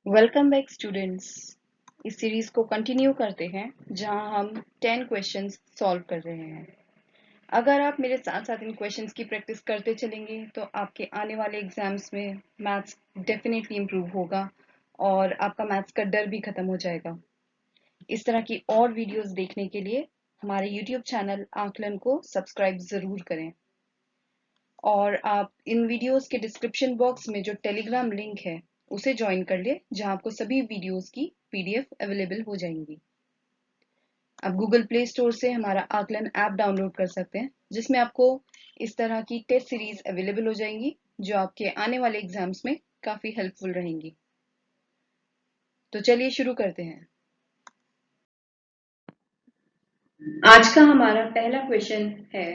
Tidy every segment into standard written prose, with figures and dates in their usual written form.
Welcome back students. इस series को continue करते हैं जहां हम 10 क्वेश्चंस सॉल्व कर रहे हैं। अगर आप मेरे साथ साथ इन क्वेश्चंस की प्रैक्टिस करते चलेंगे तो आपके आने वाले एग्जाम्स में मैथ्स डेफिनेटली इम्प्रूव होगा और आपका मैथ्स का डर भी खत्म हो जाएगा। इस तरह की और वीडियोस देखने के लिए हमारे यूट्यूब चैनल आकलन को सब्सक्राइब जरूर करें और आप इन वीडियोस के डिस्क्रिप्शन बॉक्स में जो टेलीग्राम लिंक है उसे ज्वाइन कर ले, जहां आपको सभी वीडियोस की पीडीएफ अवेलेबल हो जाएंगी। आप गूगल प्ले स्टोर से हमारा आकलन ऐप डाउनलोड कर सकते हैं, जिसमें आपको इस तरह की टेस्ट सीरीज अवेलेबल हो जाएंगी जो आपके आने वाले एग्जाम्स में काफी हेल्पफुल रहेंगी। तो चलिए शुरू करते हैं। आज का हमारा पहला क्वेश्चन है,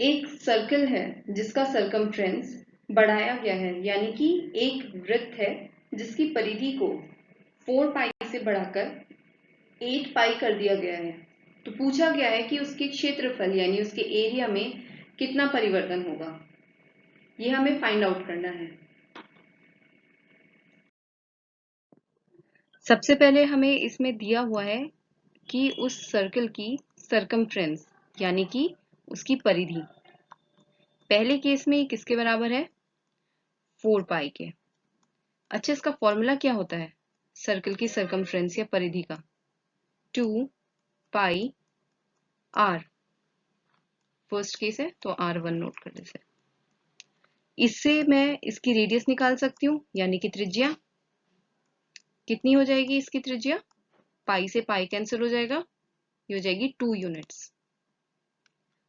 एक सर्कल है जिसका सरकमफ्रेंस बढ़ाया गया है, यानी कि एक वृत्त है जिसकी परिधि को 4 पाई से बढ़ाकर 8 पाई कर दिया गया है। तो पूछा गया है कि उसके क्षेत्रफल यानी उसके एरिया में कितना परिवर्तन होगा, यह हमें फाइंड आउट करना है। सबसे पहले हमें इसमें दिया हुआ है कि उस सर्कल की सरकमफ्रेंस यानी कि उसकी परिधि पहले केस में किसके बराबर है, 4 पाई के। अच्छा, इसका फॉर्मूला क्या होता है सर्कल की सरकमफ्रेंस या परिधि का? 2 पाई आर। फर्स्ट केस है तो R1 नोट कर लेते हैं। इससे मैं इसकी रेडियस निकाल सकती हूँ, यानी कि त्रिज्या कितनी हो जाएगी। इसकी त्रिज्या पाई से पाई कैंसिल हो जाएगा, ये हो जाएगी 2 यूनिट्स।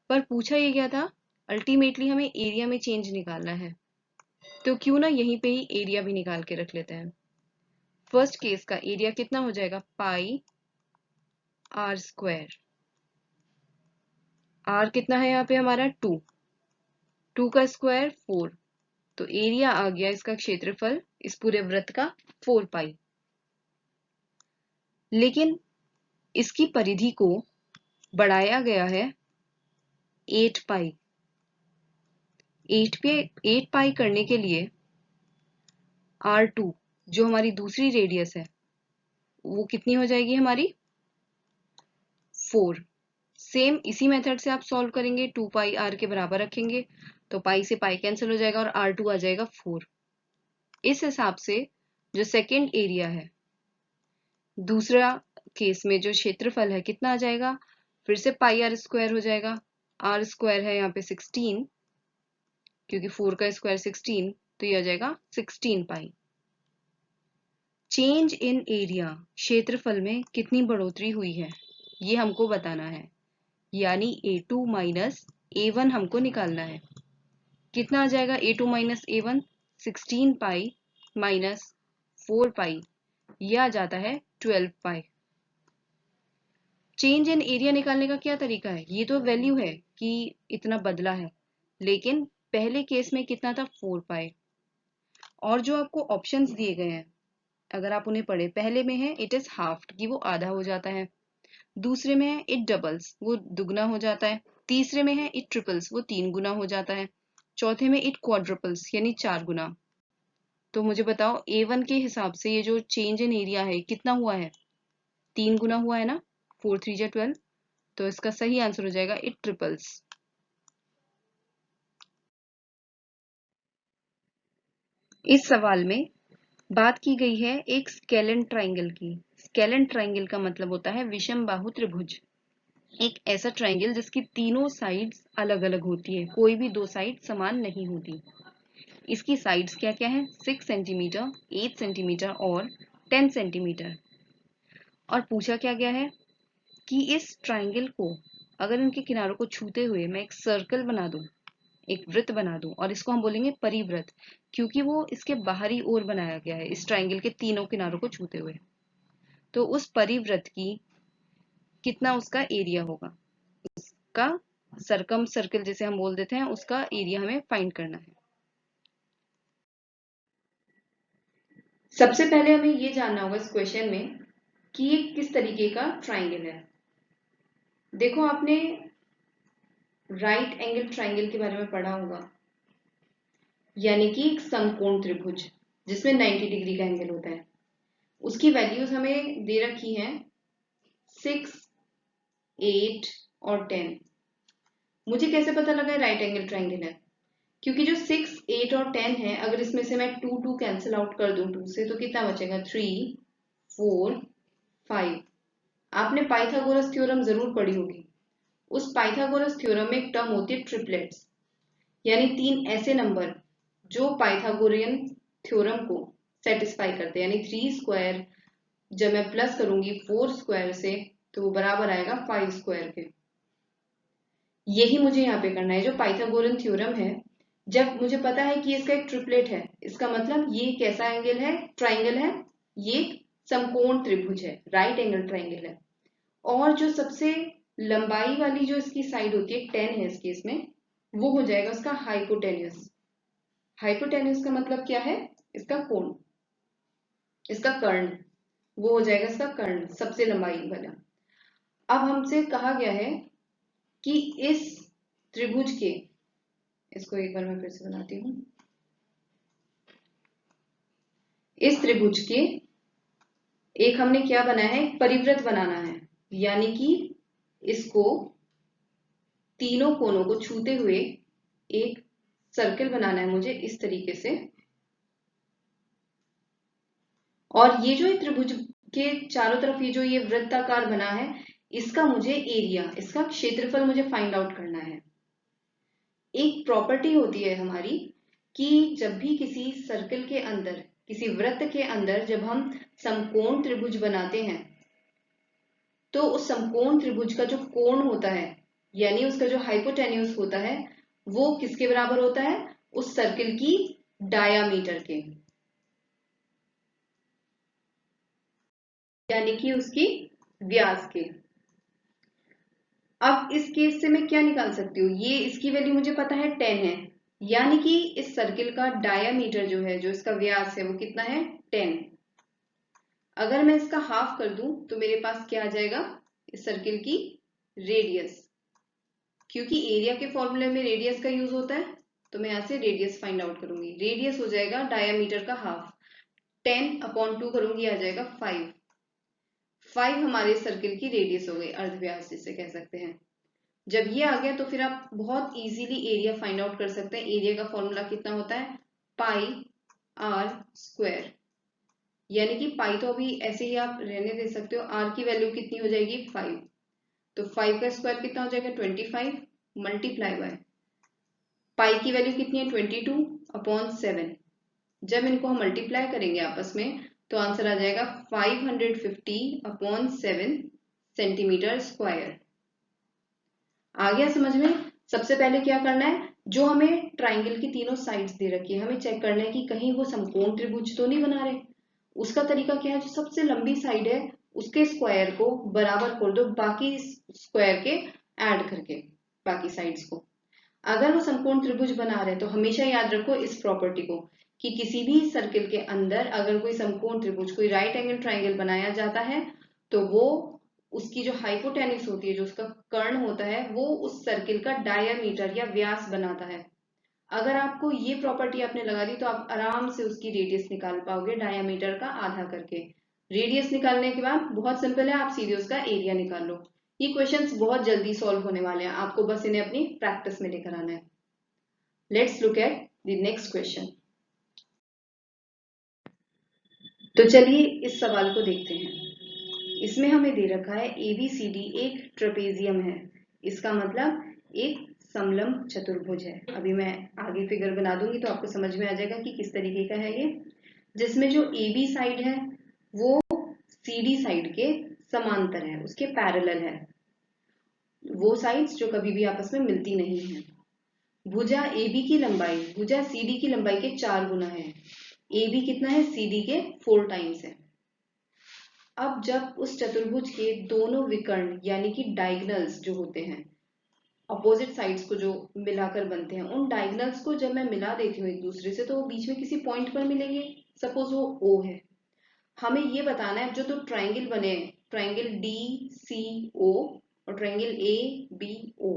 पर पूछा ये गया था अल्टीमेटली हमें एरिया में चेंज निकालना है, तो क्यों ना यहीं पे ही एरिया भी निकाल के रख लेते हैं। फर्स्ट केस का एरिया कितना हो जाएगा, पाई आर स्क्वायर। आर कितना है यहाँ पे हमारा 2, 2 का स्क्वायर 4, तो एरिया आ गया इसका क्षेत्रफल इस पूरे वृत्त का 4 पाई। लेकिन इसकी परिधि को बढ़ाया गया है 8 पाई। 8 पाई करने के लिए R2 जो हमारी दूसरी रेडियस है वो कितनी हो जाएगी हमारी, 4। सेम इसी मेथड से आप सॉल्व करेंगे, 2 पाई आर के बराबर रखेंगे तो पाई से पाई कैंसिल हो जाएगा और R2 आ जाएगा 4। इस हिसाब से जो सेकेंड एरिया है, दूसरा केस में जो क्षेत्रफल है कितना आ जाएगा, फिर से पाई आर स्क्वायर हो जाएगा। आर स्क्वायर है यहाँ पे 16, क्योंकि 4 का स्क्वायर 16, तो ये आ जाएगा 16 पाई। चेंज इन एरिया, क्षेत्रफल में कितनी बढ़ोतरी हुई है ये हमको बताना है, यानी A2 माइनस A1 हमको निकालना है। कितना आ जाएगा A2 minus A1, 16 pi minus 4 पाई, यह आ जाता है 12 पाई। चेंज इन एरिया निकालने का क्या तरीका है, ये तो वैल्यू है कि इतना बदला है, लेकिन पहले केस में कितना था, 4 पाई। और जो आपको ऑप्शंस दिए गए हैं अगर आप उन्हें पढ़े, पहले में है इट इज हाफ कि वो आधा हो जाता है, दूसरे में है इट डबल्स वो दुगना हो जाता है, तीसरे में है इट ट्रिपल्स वो 3 गुना हो जाता है, चौथे में इट क्वाड्रपल्स यानी 4 गुना। तो मुझे बताओ A1 के हिसाब से ये जो चेंज इन एरिया है कितना हुआ है, 3 गुना हुआ है ना, 4 3 जा 12, तो इसका सही आंसर हो जाएगा इट ट्रिपल्स। इस सवाल में बात की गई है एक स्केलन ट्राइंगल की। स्केलन ट्राइंगल का मतलब होता है विषम बाहु त्रिभुज, एक ऐसा ट्राइंगल जिसकी तीनों साइड्स अलग अलग होती है, कोई भी दो साइड समान नहीं होती। इसकी साइड्स क्या क्या है, 6 सेंटीमीटर, 8 सेंटीमीटर और 10 सेंटीमीटर। और पूछा क्या गया है कि इस ट्राइंगल को अगर इनके किनारों को छूते हुए मैं एक सर्कल बना दूं, एक वृत्त बना दूं, और इसको हम बोलेंगे परिवृत्त, क्योंकि वो इसके बाहरी ओर बनाया गया है इस ट्राइंगल के तीनों किनारों को छूते हुए, तो उस परिवृत्त की कितना उसका एरिया होगा, उसका सरकम सर्कल जिसे हम बोल देते हैं उसका एरिया हमें फाइंड करना है। सबसे पहले हमें ये जानना होगा इस क्वेश्चन में कि ये किस तरीके का ट्राइंगल है। देखो आपने राइट एंगल ट्राइंगल के बारे में पढ़ा होगा, यानी कि एक समकोण त्रिभुज। जिसमें 90 डिग्री का एंगल होता है, उसकी वैल्यूज हमें दे रखी हैं 6, 8 और 10। मुझे कैसे पता लगा राइट एंगल ट्राइंगल है? क्योंकि जो 6, 8 और 10 है, अगर इसमें से मैं 2 कैंसिल आउट कर दूं 2 से, तो कितना बचेगा? 3, 4, 5। आपने पाइथागोरस थ्योरम जरूर पढ़ी होगी। उस पाइथागोरस थ्योरम में एक टर्म होती है ट्रिपलेट्स, यानी 3 ऐसे नंबर जो पाइथागोरियन थ्योरम को सेटिस्फाई करते हैं। यानी 3 स्क्वायर जब मैं प्लस करूंगी 4 स्क्वायर से, तो वो बराबर आएगा 5 स्क्वायर के। यही मुझे यहाँ पे करना है। जो पाइथागोरियन थ्योरम है, जब मुझे पता है कि इसका एक ट्रिपलेट है, इसका मतलब ये कैसा एंगल है? ट्राइंगल है, ये समकोण त्रिभुज है, राइट एंगल ट्राइंगल है। और जो सबसे लंबाई वाली जो इसकी साइड होती है, 10 है इस केस में, वो हो जाएगा उसका हाइपोटेन्यूस। हाइपोटेन्यूस का मतलब क्या है? इसका कोण, इसका कर्ण, वो हो जाएगा इसका कर्ण, सबसे लंबाई वाला। अब हमसे कहा गया है कि इस त्रिभुज के, इसको एक बार मैं फिर से बनाती हूं, इस त्रिभुज के एक हमने क्या बनाया है? परिवृत्त बनाना है, यानी कि इसको तीनों कोनों को छूते हुए एक सर्कल बनाना है मुझे इस तरीके से। और ये जो त्रिभुज के चारों तरफ ये जो ये वृत्ताकार बना है, इसका मुझे एरिया, इसका क्षेत्रफल मुझे फाइंड आउट करना है। एक प्रॉपर्टी होती है हमारी कि जब भी किसी सर्कल के अंदर, किसी वृत्त के अंदर जब हम समकोण त्रिभुज बनाते हैं, तो उस समकोण त्रिभुज का जो कोण होता है, यानी उसका जो हाइपोटेन्यूस होता है, वो किसके बराबर होता है? उस सर्कल की डायामीटर के, यानी कि उसकी व्यास के। अब इस केस से मैं क्या निकाल सकती हूँ? ये इसकी वैल्यू मुझे पता है 10 है, यानी कि इस सर्किल का डायामीटर जो है, जो इसका व्यास है, वो कितना है? 10। अगर मैं इसका हाफ कर दूं तो मेरे पास क्या आ जाएगा? इस सर्किल की रेडियस। क्योंकि एरिया के फॉर्मूले में रेडियस का यूज होता है, तो मैं यहां से रेडियस फाइंड आउट करूंगी। रेडियस हो जाएगा डायामीटर का हाफ, 10/2 करूंगी, आ जाएगा 5। 5 हमारे सर्किल की रेडियस हो गई, अर्धव्यास जिसे कह सकते हैं। जब ये आ गया तो फिर आप बहुत इजीली एरिया फाइंड आउट कर सकते हैं। एरिया का फॉर्मूला कितना होता है? Pi R square. यानी कि पाई तो अभी ऐसे ही आप रहने दे सकते हो। आर की वैल्यू कितनी हो जाएगी? 5। तो 5 का स्क्वायर कितना हो जाएगा? 25 मल्टीप्लाई बाय पाई की वैल्यू कितनी है? 22/7। जब इनको हम मल्टीप्लाई करेंगे आपस में, तो आंसर आ जाएगा 550/7 सेंटीमीटर स्क्वायर। आ गया समझ में? सबसे पहले क्या करना है? जो हमें ट्राइंगल की तीनों साइड्स दे रखी है, हमें चेक करना है कि कहीं वो समकोण त्रिभुज तो नहीं बना रहे। उसका तरीका क्या है? जो सबसे लंबी साइड है, उसके स्क्वायर को बराबर कर दो बाकी स्क्वायर के ऐड करके, बाकी साइड्स को। अगर वो समकोण त्रिभुज बना रहे, तो हमेशा याद रखो इस प्रॉपर्टी को, कि किसी भी सर्किल के अंदर अगर कोई समकोण त्रिभुज, कोई राइट एंगल ट्राइंगल बनाया जाता है, तो वो उसकी जो हाइपोटेन्यूस होती है, जो उसका कर्ण होता है, वो उस सर्किल का डायामीटर या व्यास बनाता है। अगर आपको ये प्रॉपर्टी आपने लगा दी, तो आप आराम से उसकी रेडियस निकाल पाओगे, डायामीटर का आधा करके। रेडियस निकालने के बाद बहुत सिंपल है, आप सीधे उसका एरिया निकाल लो। ये क्वेश्चंस बहुत जल्दी सॉल्व होने वाले हैं, आपको बस इन्हें अपनी प्रैक्टिस में लेकर आना है। Let's look at the next question. तो चलिए इस सवाल को देखते हैं। इसमें हमें दे रखा है ABCD एक ट्रेपेजियम है। इसका मतलब एक समलंब चतुर्भुज है। अभी मैं आगे फिगर बना दूंगी तो आपको समझ में आ जाएगा कि किस तरीके का है ये। जिसमें जो AB साइड है वो CD साइड के समांतर है, उसके पैरेलल है। वो साइड्स जो कभी भी आपस में मिलती नहीं है। भुजा AB की लंबाई भुजा CD की लंबाई के 4 गुना है। AB कितना है? CD के 4 टाइम्स है। अब जब उस चतुर्भुज के दोनों विकर्ण यानी कि डायगोनल्स जो होते हैं, अपोजिट साइड्स को जो मिलाकर बनते हैं, उन डायगोनल्स को जब मैं मिला देती हूँ एक दूसरे से, तो वो बीच में किसी पॉइंट पर मिलेंगे। सपोज वो O है। हमें ये बताना है जो दो ट्राइंगल बने हैं, ट्राइंगल DCO और ट्राइंगल ABO,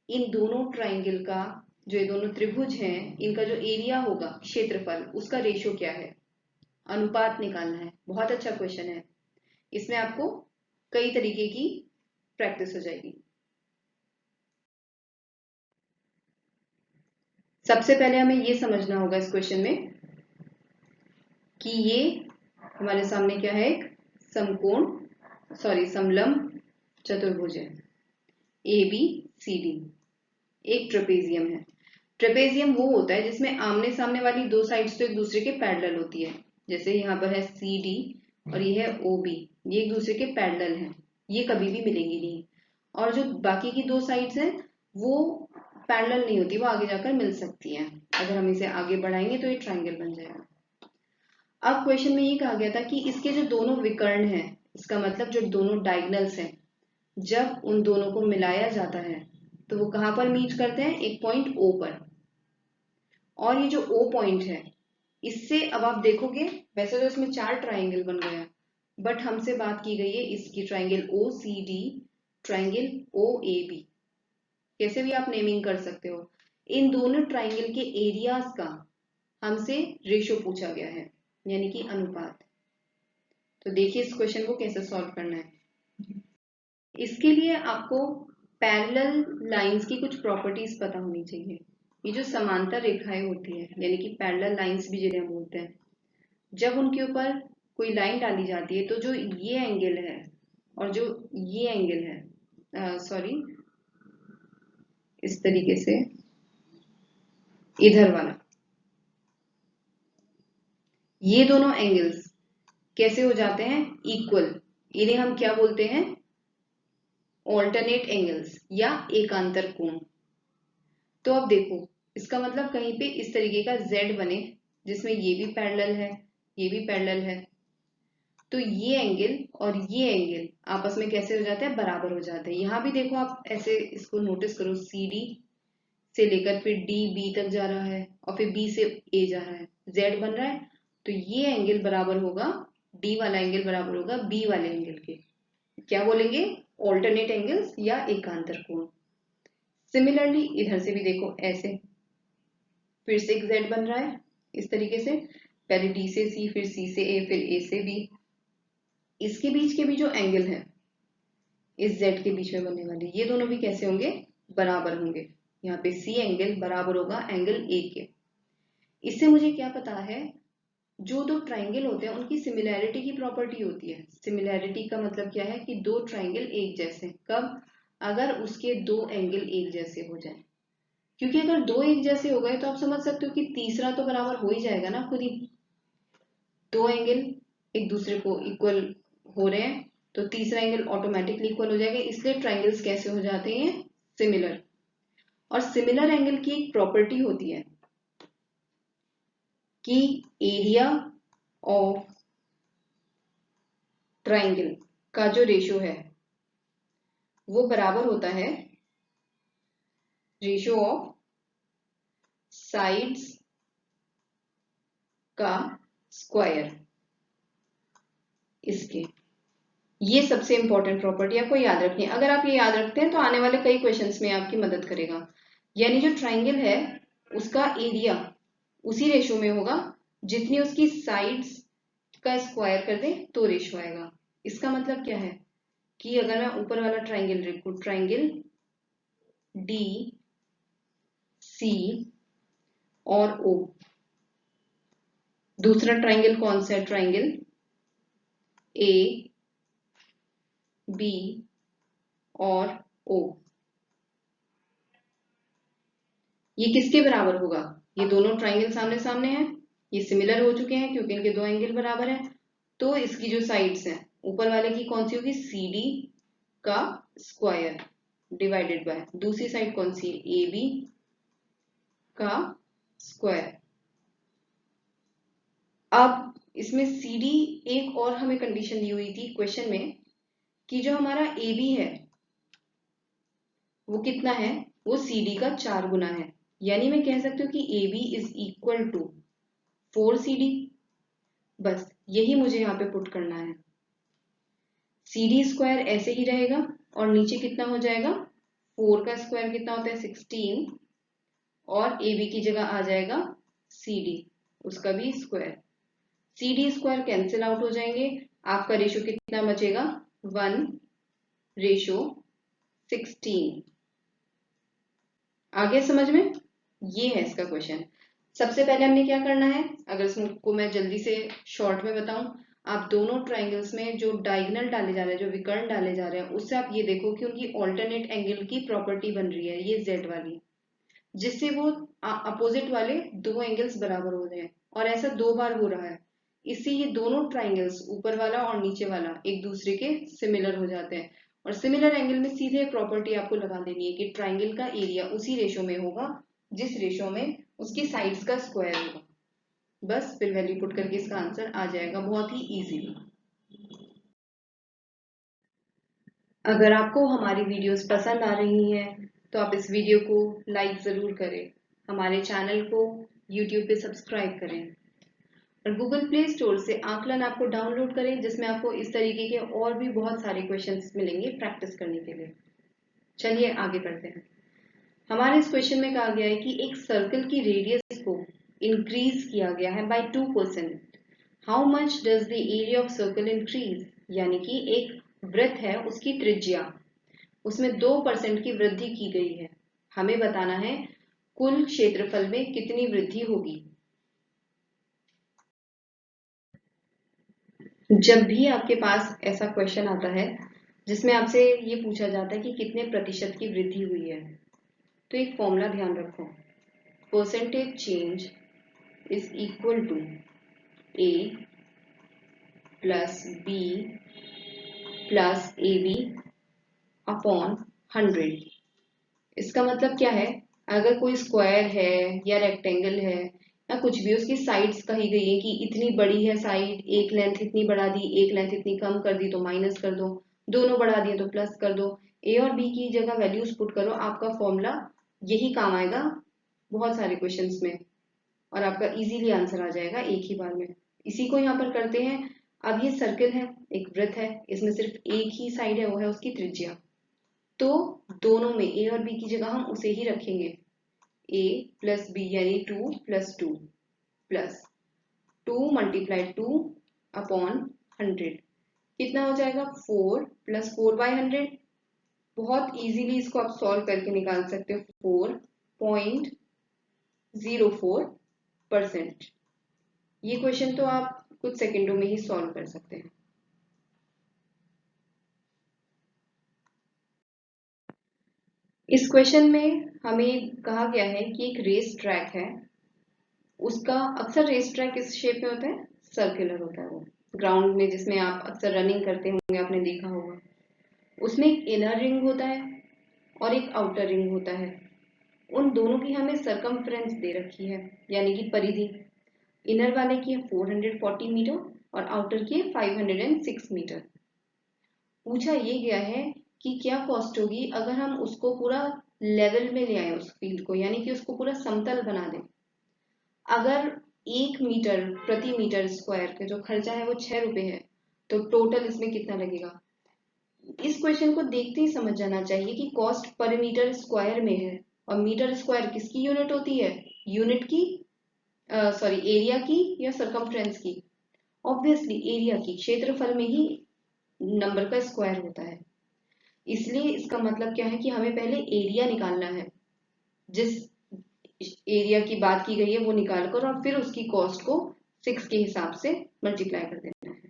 इन दोनों ट्राइंगल का जो ये दोनों त्रिभुज हैं, इनका जो एरिया होगा, क्षेत्रफल, उसका रेशियो क्या है, अनुपात निकालना है। बहुत अच्छा क्वेश्चन है। इसमें आपको कई तरीके की प्रैक्टिस हो जाएगी। सबसे पहले हमें ये समझना होगा इस क्वेश्चन में कि ये हमारे सामने क्या है, एक समलंब चतुर्भुज है, ए बी सी डी, एक ट्रेपेजियम है। ट्रेपेजियम वो होता है जिसमें आमने सामने वाली दो साइड्स तो एक दूसरे के पैरेलल होती है, जैसे यहाँ पर है सी डी और ये है ओ बी, ये एक दूसरे के पैरेलल हैं, ये कभी भी मिलेंगी नहीं। और जो बाकी की दो साइड्स हैं वो पैरेलल नहीं होती, वो आगे जाकर मिल सकती हैं। अगर हम इसे आगे बढ़ाएंगे तो ये ट्राइंगल बन जाएगा। अब क्वेश्चन में ये कहा गया था कि इसके जो दोनों विकर्ण हैं, इसका मतलब जो दोनों डायगोनल्स हैं, जब उन दोनों को मिलाया जाता है तो वो कहां पर मीट करते हैं, एक पॉइंट ओ पर। और ये जो ओ पॉइंट है, इससे अब आप देखोगे वैसे तो इसमें 4 ट्राइंगल बन गया, बट हमसे बात की गई है इसकी triangle O C D, triangle O A B, कैसे भी आप नेमिंग कर सकते हो। इन दोनों ट्राइंगल के एरियाज का हमसे रेशियो पूछा गया है, यानी कि अनुपात। तो देखिए इस क्वेश्चन को कैसे सॉल्व करना है। इसके लिए आपको पैरेलल लाइंस की कुछ प्रॉपर्टीज पता होनी चाहिए। ये जो समांतर रेखाएं होती है, यानी कि पैरेलल लाइंस भी जिन्हें बोलते हैं, जब उनके ऊपर कोई लाइन डाली जाती है तो जो ये एंगल है और जो ये एंगल है, सॉरी, इस तरीके से इधर वाला, ये दोनों एंगल्स कैसे हो जाते हैं, इक्वल। इन्हें हम क्या बोलते हैं, ऑल्टरनेट एंगल्स या एकांतर कोण। तो अब देखो, इसका मतलब कहीं पे इस तरीके का Z बने जिसमें ये भी पैरेलल है, ये भी पैरेलल है, तो ये एंगल और ये एंगल आपस में कैसे हो जाते हैं, बराबर हो जाते हैं। यहां भी देखो आप ऐसे इसको नोटिस करो, सी डी से लेकर फिर डी बी तक जा रहा है और फिर बी से ए जा रहा है, Z बन रहा है, तो ये एंगल बराबर होगा, डी वाला एंगल बराबर होगा बी वाले एंगल के। क्या बोलेंगे, ऑल्टरनेट एंगल्स या एकांतर कोण। सिमिलरली इधर से भी देखो, ऐसे फिर से एक Z बन रहा है इस तरीके से, पहले D से C, फिर C से A, फिर A से B। इसके बीच के भी जो एंगल है, इस Z के बीच में बनने वाले, ये दोनों भी कैसे होंगे, बराबर होंगे। यहाँ पे C एंगल बराबर होगा एंगल A के। इससे मुझे क्या पता है, जो दो ट्राइंगल होते हैं उनकी सिमिलैरिटी की प्रॉपर्टी होती है। सिमिलैरिटी का मतलब क्या है कि दो ट्राइंगल एक जैसे, कब, अगर उसके दो एंगल एक जैसे हो जाए। क्योंकि अगर दो एक जैसे हो गए तो आप समझ सकते हो कि तीसरा तो बराबर हो ही जाएगा ना खुद ही। दो एंगल एक दूसरे को इक्वल हो रहे हैं तो तीसरा एंगल ऑटोमेटिकली इक्वल हो जाएगा, इसलिए ट्राइंगल्स कैसे हो जाते हैं, सिमिलर। और सिमिलर एंगल की एक प्रॉपर्टी होती है कि एरिया ऑफ ट्राइंगल का जो रेशियो है वो बराबर होता है रेशियो ऑफ साइड्स का स्क्वायर। इसके ये सबसे इंपॉर्टेंट प्रॉपर्टी आपको याद रखनी है। अगर आप ये याद रखते हैं तो आने वाले कई क्वेश्चंस में आपकी मदद करेगा। यानी जो ट्राइंगल है उसका एरिया उसी रेशियो में होगा जितनी उसकी साइड्स का स्क्वायर कर दें तो रेशियो आएगा। इसका मतलब क्या है कि अगर मैं ऊपर वाला ट्राइंगल लिखूं, ट्राइंगल डी सी और ओ, दूसरा ट्राइंगल कौन सा है, ट्राइंगल ए बी और ओ, ये किसके बराबर होगा, ये दोनों ट्राइंगल सामने सामने हैं, ये सिमिलर हो चुके हैं क्योंकि इनके दो एंगल बराबर हैं। तो इसकी जो साइड्स हैं ऊपर वाले की कौन सी होगी, सी डी का स्क्वायर डिवाइडेड बाय दूसरी साइड कौन सी है, ए बी का स्क्वायर। अब इसमें सी डी, एक और हमें कंडीशन दी हुई थी क्वेश्चन में कि जो हमारा ए बी है वो कितना है, वो सी डी का 4 गुना है। यानी मैं कह सकती हूँ कि A B is equal to 4CD। बस यही मुझे यहाँ पे पुट करना है। सी डी स्क्वायर ऐसे ही रहेगा और नीचे कितना हो जाएगा, 4 का स्क्वायर कितना होता है, 16, और ए बी की जगह आ जाएगा सी डी, उसका भी square. C D square cancel out हो जाएंगे, आपका रेशो कितना बचेगा 1:16। आ गया समझ में? ये है इसका क्वेश्चन। सबसे पहले हमने क्या करना है, अगर इसको मैं जल्दी से शॉर्ट में बताऊं, आप दोनों ट्राइंगल्स में जो डायगोनल डाले जा रहे हैं, जो विकर्ण डाले जा रहे हैं, उससे आप ये देखो कि उनकी ऑल्टरनेट एंगल की प्रॉपर्टी बन रही है, ये जेड वाली, जिससे वो अपोजिट वाले दो एंगल्स बराबर हो रहे हैं। और ऐसा 2 बार हो रहा है, इससे ये दोनों ट्राइंगल्स, ऊपर वाला और नीचे वाला, एक दूसरे के सिमिलर हो जाते हैं। और सिमिलर एंगल में सीधे प्रॉपर्टी आपको लगा देनी है कि ट्राइंगल का एरिया उसी रेशो में होगा जिस रेशो में उसकी साइड्स का स्क्वायर होगा। बस फिर वैल्यू पुट करके इसका आंसर आ जाएगा बहुत ही इजीली। अगर आपको हमारी वीडियोस पसंद आ रही हैं तो आप इस वीडियो को लाइक ज़रूर करें, हमारे चैनल को यूट्यूब पे सब्सक्राइब करें और गूगल प्ले स्टोर से आकलन ऐप को डाउनलोड करें, जिसमें आपको इस तरीके के और भी बहुत सारे क्वेश्चंस मिलेंगे प्रैक्टिस करने के लिए। चलिए आगे बढ़ते हैं। हमारे इस क्वेश्चन में कहा गया है कि एक सर्कल की रेडियस को इंक्रीज किया गया है by 2%। How much does the area of circle increase, यानी कि एक वृत्त है उसकी त्रिज्या, उसमें 2% की वृद्धि की गई है। हमें बताना है कुल क्षेत्रफल में कितनी वृद्धि होगी। जब भी आपके पास ऐसा क्वेश्चन आता है जिसमें आपसे ये पूछा जाता है कि कितने प्रतिशत की वृद्धि हुई है, तो एक फॉर्मूला ध्यान रखो, percentage change is equal to A plus B plus A B upon 100। इसका मतलब क्या है, अगर कोई स्क्वायर है या रेक्टेंगल है या कुछ भी, उसकी साइड्स कही गई है कि इतनी बड़ी है साइड, एक लेंथ इतनी बढ़ा दी, एक लेंथ इतनी कम कर दी तो माइनस कर दो, दोनों बढ़ा दिए तो प्लस कर दो, ए और बी की जगह वैल्यूज पुट करो, आपका फॉर्मूला यही काम आएगा बहुत सारे क्वेश्चंस में और आपका इजीली आंसर आ जाएगा एक ही बार में। इसी को यहाँ पर करते हैं। अब ये सर्कल है, एक वृत्त है, इसमें सिर्फ एक ही साइड है, वो है उसकी त्रिज्या, तो दोनों में ए और बी की जगह हम उसे ही रखेंगे, ए प्लस बी यानी 2 प्लस 2 प्लस 2 मल्टीप्लाई 2 अपॉन 100, कितना हो जाएगा 4 प्लस 4/100। बहुत इजीली इसको आप सॉल्व करके निकाल सकते हो, 4.04%। ये क्वेश्चन तो आप कुछ सेकंडों में ही सॉल्व कर सकते हैं। इस क्वेश्चन में हमें कहा गया है कि एक रेस ट्रैक है, उसका अक्सर रेस ट्रैक किस शेप में होता है, सर्कुलर होता है। वो ग्राउंड में जिसमें आप अक्सर रनिंग करते होंगे, आपने देखा होगा, उसमें एक इनर रिंग होता है और एक आउटर रिंग होता है। उन दोनों की हमें सरकमफ्रेंस दे रखी है, यानी कि परिधि। इनर वाले की है 440 मीटर और आउटर की है 506 मीटर। पूछा ये गया है कि क्या कॉस्ट होगी अगर हम उसको पूरा लेवल में ले आए, उस फील्ड को, यानी कि उसको पूरा समतल बना दें। अगर 1 मीटर प्रति मीटर स्क्वायर का जो खर्चा है वो 6 रुपए है, तो टोटल इसमें कितना लगेगा। इस क्वेश्चन को देखते ही समझ जाना चाहिए कि कॉस्ट पर मीटर स्क्वायर में है, और मीटर स्क्वायर किसकी यूनिट होती है, यूनिट की, सॉरी एरिया की या सरकमफ्रेंस की। ऑब्वियसली एरिया की, क्षेत्रफल में ही नंबर का स्क्वायर होता है। इसलिए इसका मतलब क्या है कि हमें पहले एरिया निकालना है, जिस एरिया की बात की गई है वो निकालकर, और फिर उसकी कॉस्ट को 6 के हिसाब से मल्टीप्लाई कर देना है।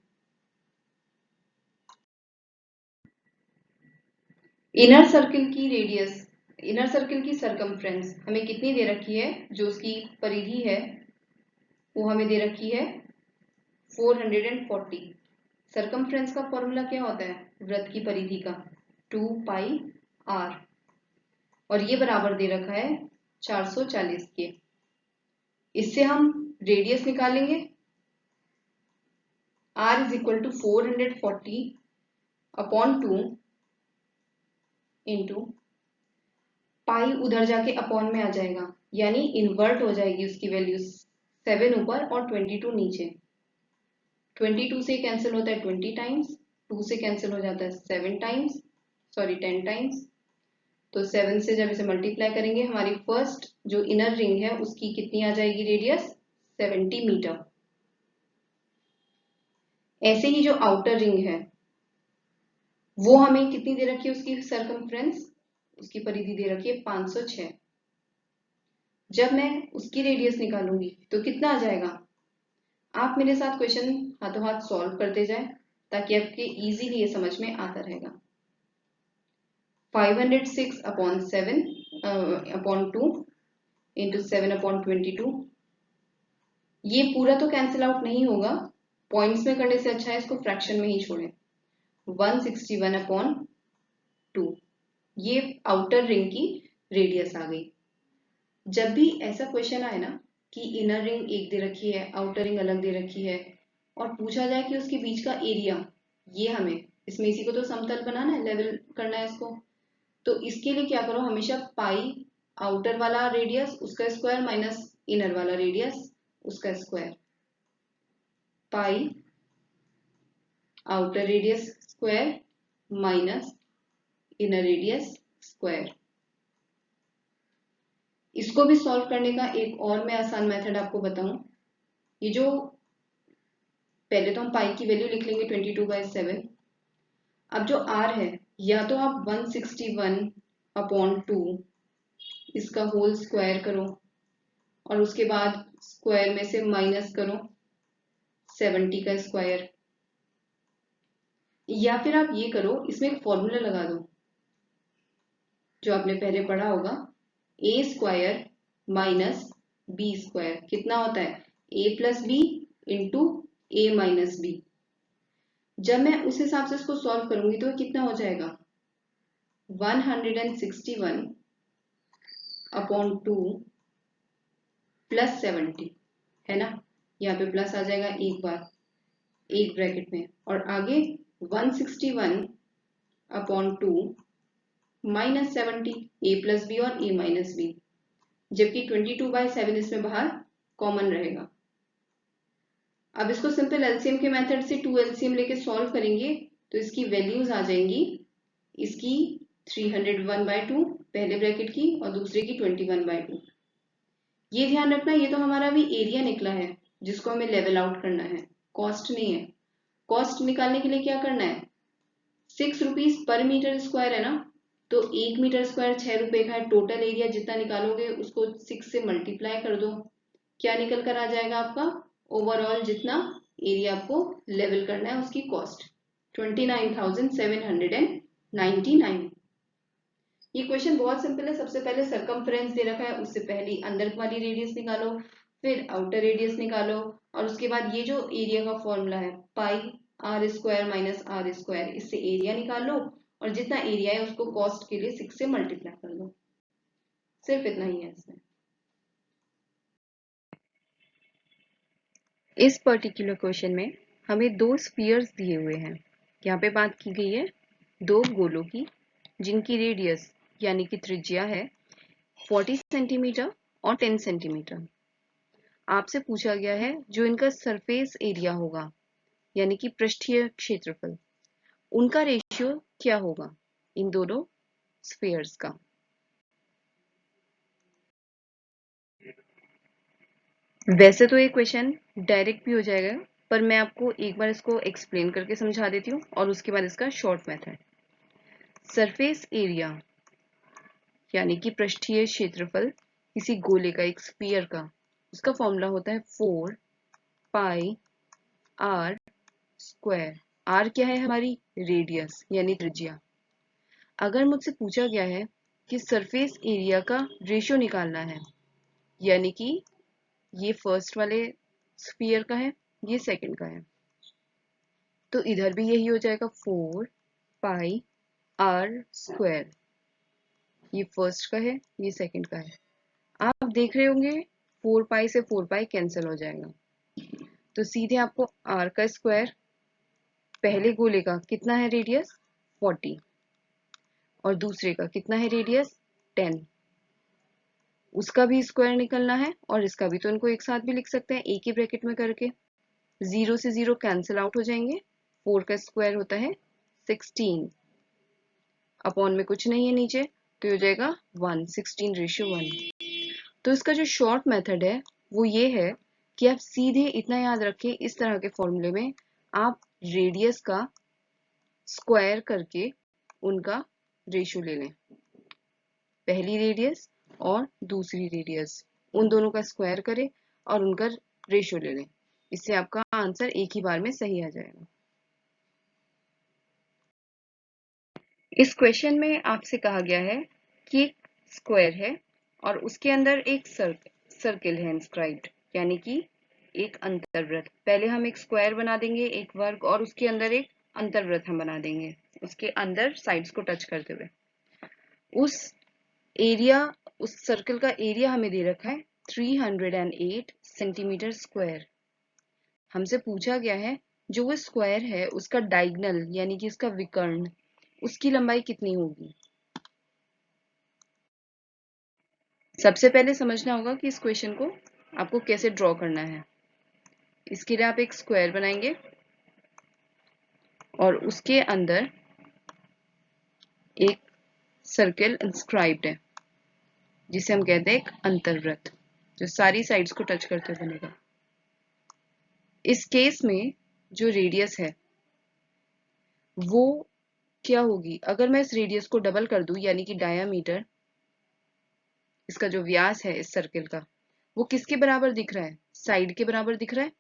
इनर सर्किल की रेडियस, इनर सर्किल की सरकमफ्रेंस हमें कितनी दे रखी है, जो उसकी परिधि है वो हमें दे रखी है 440। सरकमफ्रेंस का फॉर्मूला क्या होता है, वृत्त की परिधि का, 2πr, और ये बराबर दे रखा है 440 के। इससे हम रेडियस निकालेंगे, r is equal to 440 upon 2 into pi, उधर जाके अपॉन में आ जाएगा, यानी इन्वर्ट हो जाएगी उसकी वैल्यू, 7 ऊपर और 22 नीचे। 22 से कैंसिल होता है 20 टाइम्स, 2 से कैंसिल हो जाता है 7 टाइम्स, सॉरी 10 टाइम्स, तो 7 से जब इसे मल्टीप्लाई करेंगे हमारी फर्स्ट जो इनर रिंग है उसकी कितनी आ जाएगी रेडियस 70 मीटर। ऐसे ही जो आउटर रिंग है वो हमें कितनी दे रखी है, उसकी सरकमफ्रेंस, उसकी परिधि दे रखी है 506। जब मैं उसकी रेडियस निकालूंगी तो कितना आ जाएगा। आप मेरे साथ क्वेश्चन हाथों हाथ सॉल्व करते जाएं ताकि आपके इजीली ये समझ में आता रहेगा। 506 अपॉन 7 अपॉन 2 इंटू 7 अपॉन 22। ये पूरा तो कैंसिल आउट नहीं होगा, पॉइंट्स में करने से अच्छा है इसको फ्रैक्शन में ही छोड़ें। 161 अपॉन 2, ये आउटर रिंग की रेडियस आ गई। जब भी ऐसा क्वेश्चन आए ना कि इनर रिंग एक दे रखी है, आउटर रिंग अलग दे रखी है, और पूछा जाए कि उसके बीच का एरिया, ये हमें इसमें इसी को तो समतल बनाना है, लेवल करना है इसको, तो इसके लिए क्या करो, हमेशा पाई आउटर वाला रेडियस उसका स्क्वायर माइनस इनर वाला रेडियस उसका square, pi outer radius square minus inner radius square. इसको भी सॉल्व करने का एक और मैं आसान मेथड आपको बताऊं। ये जो पहले तो हम पाई की वैल्यू लिख लेंगे 22/7। अब जो r है या तो आप 161 अपॉन 2 इसका होल स्क्वायर करो और उसके बाद स्क्वायर में से माइनस करो 70 का स्क्वायर, या फिर आप ये करो, इसमें एक फॉर्मूला लगा दो जो आपने पहले पढ़ा होगा, ए स्क्वायर माइनस बी स्क्वायर कितना होता है, ए प्लस बी इंटू ए माइनस बी। जब मैं उस हिसाब से इसको सॉल्व करूंगी तो कितना हो जाएगा, 161 अपॉन 2 प्लस 70 है ना, यहाँ पे प्लस आ जाएगा एक बार एक ब्रैकेट में, और आगे 161 अपॉन 2 माइनस 70, ए प्लस बी और ए माइनस बी, जबकि 22/7 इसमें बाहर कॉमन रहेगा। अब इसको सिंपल एलसीएम के मेथड से 2 एलसीएम लेके सॉल्व करेंगे तो इसकी वैल्यूज आ जाएंगी, इसकी 301/2 पहले ब्रैकेट की और दूसरे की 21/2। ये ध्यान रखना ये तो हमारा भी एरिया निकला है जिसको हमें लेवल आउट करना है, कॉस्ट नहीं है। कॉस्ट निकालने के लिए क्या करना है, 6 रुपीज पर मीटर स्क्वायर है ना, तो 1 मीटर स्क्वायर 6 रुपए का है, टोटल एरिया जितना निकालोगे उसको 6 से मल्टीप्लाई कर दो, क्या निकल कर आ जाएगा आपका, ओवरऑल जितना एरिया आपको लेवल करना है उसकी कॉस्ट 29,799। ये क्वेश्चन बहुत सिंपल है। सबसे पहले सरकमफ्रेंस दे रखा है, उससे पहले अंदर वाली रेडियस निकालो, फिर आउटर रेडियस निकालो, और उसके बाद ये जो एरिया का फॉर्मूला है pi R square minus R square, इससे एरिया निकाल लो और जितना एरिया है उसको कॉस्ट के लिए 6 से मल्टीप्लाई कर लो। सिर्फ इतना ही है इसमें। इस पर्टिकुलर क्वेश्चन में हमें दो स्फीयर्स दिए हुए हैं। यहाँ पे बात की गई है दो गोलों की जिनकी रेडियस यानी कि त्रिज्या है 40 सेंटीमीटर और 10 सेंटीमीटर। आपसे पूछा गया है जो इनका सरफेस एरिया होगा यानी कि पृष्ठीय क्षेत्रफल, उनका रेशियो क्या होगा इन दोनों स्फीयर्स का। वैसे तो ये क्वेश्चन डायरेक्ट भी हो जाएगा, पर मैं आपको एक बार इसको एक्सप्लेन करके समझा देती हूँ और उसके बाद इसका शॉर्ट मेथड। सरफेस एरिया यानी कि पृष्ठीय क्षेत्रफल किसी गोले का, एक स्फीयर का, उसका फॉर्मूला होता है 4 पाई आर स्क्वायर। आर क्या है, हमारी रेडियस यानी त्रिज्या। अगर मुझसे पूछा गया है कि सरफेस एरिया का रेशियो निकालना है, यानी कि ये फर्स्ट वाले स्फीयर का है, ये सेकंड का है, तो इधर भी यही हो जाएगा 4 पाई आर स्क्वायर। ये फर्स्ट का है, ये सेकंड का है। आप देख रहे होंगे 4 पाई से 4 पाई कैंसिल हो जाएगा, तो सीधे आपको आर का स्क्वायर, पहले गोले का कितना है रेडियस 40 और दूसरे का कितना है रेडियस 10, उसका भी स्क्वायर निकलना है और इसका भी, तो इनको एक साथ भी लिख सकते हैं एक ही ब्रैकेट में करके। 0 से 0 कैंसिल आउट हो जाएंगे, 4 का स्क्वायर होता है 16, अपॉन में कुछ नहीं है नीचे, तो हो जाएगा 1, 16:1। तो इसका जो शॉर्ट मेथड है वो ये है कि आप सीधे इतना याद रखें, इस तरह के फॉर्मूले में आप रेडियस का स्क्वायर करके उनका रेशियो ले लें। पहली रेडियस और दूसरी रेडियस, उन दोनों का स्क्वायर करें और उनका रेशियो ले लें। इससे आपका आंसर एक ही बार में सही आ जाएगा। इस क्वेश्चन में आपसे कहा गया है कि एक स्क्वायर है और उसके अंदर एक सर्किल है इंस्क्राइब्ड, यानी कि एक अंतर्वृत्त। पहले हम एक स्क्वायर बना देंगे, एक वर्ग, और उसके अंदर एक अंतर्वृत्त हम बना देंगे, उसके अंदर साइड्स को टच करते हुए। उस एरिया, उस सर्कल का एरिया हमें दे रखा है 308 सेंटीमीटर स्क्वायर। हमसे पूछा गया है जो वो स्क्वायर है उसका डायगोनल यानी कि उसका विकर्ण, उसकी लंबाई कितनी होगी। सबसे पहले समझना होगा कि इस क्वेश्चन को आपको कैसे ड्रॉ करना है। इसके लिए आप एक स्क्वायर बनाएंगे और उसके अंदर एक सर्कल इंस्क्राइब्ड है जिसे हम कहते हैं एक अंतर्वृत्त, जो सारी साइड्स को टच करते हुए बनेगा। इस केस में जो रेडियस है वो क्या होगी, अगर मैं इस रेडियस को डबल कर दूं यानी कि डायामीटर, इसका जो व्यास है इस सर्कल का, वो किसके बराबर दिख रहा है, साइड के बराबर दिख रहा है।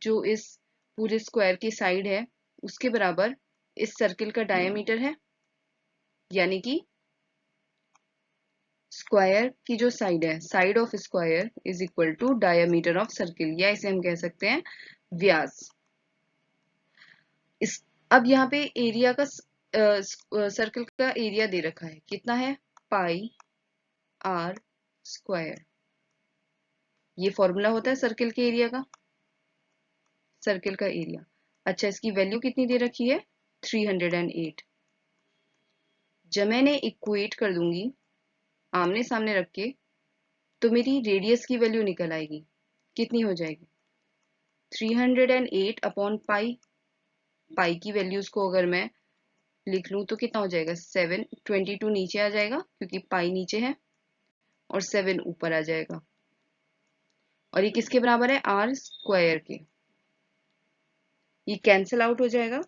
जो इस पूरे स्क्वायर की साइड है उसके बराबर इस सर्कल का डायामीटर है, यानी कि स्क्वायर की जो साइड है, side of square is equal to diameter of circle, या इसे हम कह सकते हैं व्यास। इस अब यहाँ पे एरिया का सर्कल का एरिया दे रखा है, कितना है, पाई आर स्क्वायर। ये फॉर्मूला होता है सर्कल के एरिया का, सर्कल का एरिया। अच्छा, इसकी वैल्यू कितनी दे रखी है, 308। जब मैंने इक्वेट कर दूंगी आमने सामने रख के, तो मेरी रेडियस की वैल्यू निकल आएगी, कितनी हो जाएगी, 308 अपॉन पाई। पाई की वैल्यूज को अगर मैं लिख लूं तो कितना हो जाएगा, 7, 22 नीचे आ जाएगा क्योंकि पाई नीचे है और 7 ऊपर आ जाएगा। और ये किसके बराबर है, आर स्क्वायर के। ये कैंसिल आउट हो जाएगा